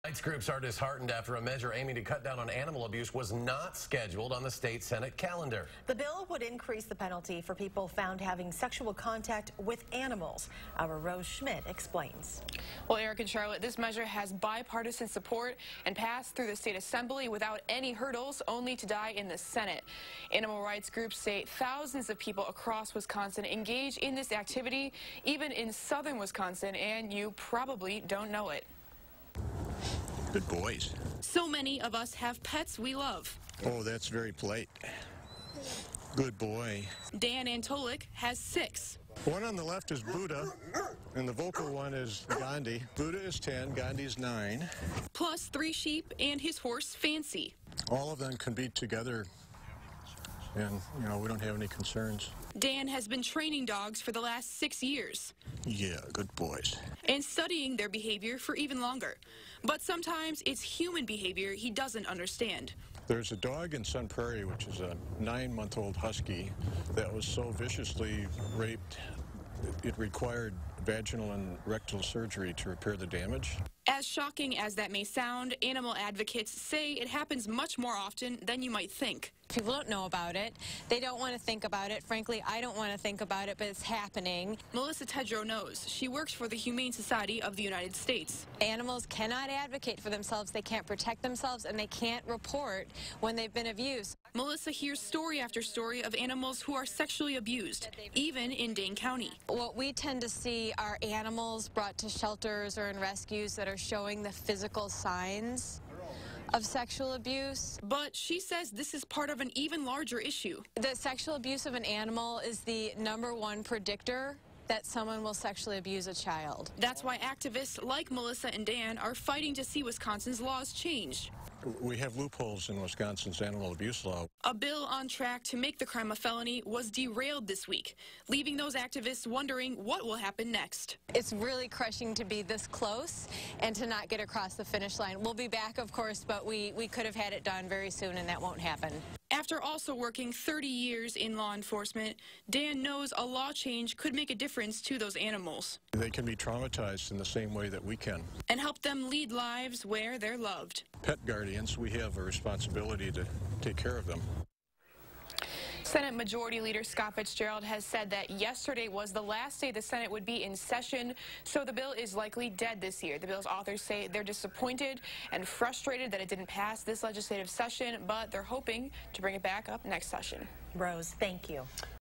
Rights groups are disheartened after a measure aiming to cut down on animal abuse was not scheduled on the state Senate calendar. The bill would increase the penalty for people found having sexual contact with animals. Our Rose Schmidt explains. Well, Eric and Charlotte, this measure has bipartisan support and passed through the state assembly without any hurdles, only to die in the Senate. Animal rights groups say thousands of people across Wisconsin engage in this activity, even in southern Wisconsin, and you probably don't know it. Good boys. So many of us have pets we love. Oh, that's very polite. Good boy. Dan Antolik has 6. One on the left is Buddha, and the vocal one is Gandhi. Buddha is 10, Gandhi is 9. Plus 3 sheep and his horse, Fancy. All of them can be together, and, we don't have any concerns. Dan has been training dogs for the last 6 years. Yeah, good boys. And studying their behavior for even longer. But sometimes it's human behavior he doesn't understand. There's a dog in Sun Prairie, which is a 9-month-old husky, that was so viciously raped, it required vaginal and rectal surgery to repair the damage. As shocking as that may sound, animal advocates say it happens much more often than you might think. People don't know about it. They don't want to think about it. Frankly, I don't want to think about it, but it's happening. Melissa Tedrow knows. She works for the Humane Society of the United States. Animals cannot advocate for themselves. They can't protect themselves, and they can't report when they've been abused. Melissa hears story after story of animals who are sexually abused, even in Dane County. What we tend to see are animals brought to shelters or in rescues that are showing the physical signs of sexual abuse. But she says this is part of an even larger issue. The sexual abuse of an animal is the #1 predictor that someone will sexually abuse a child. That's why activists like Melissa and Dan are fighting to see Wisconsin's laws changed. We have loopholes in Wisconsin's animal abuse law. A bill on track to make the crime a felony was derailed this week, leaving those activists wondering what will happen next. It's really crushing to be this close and to not get across the finish line. We'll be back, of course, but we could have had it done very soon, and that won't happen. After also working 30 years in law enforcement, Dan knows a law change could make a difference to those animals. They can be traumatized in the same way that we can. And help them lead lives where they're loved. Pet guardians, we have a responsibility to take care of them. Senate Majority Leader Scott Fitzgerald has said that yesterday was the last day the Senate would be in session, so the bill is likely dead this year. The bill's authors say they're disappointed and frustrated that it didn't pass this legislative session, but they're hoping to bring it back up next session. Rose, thank you.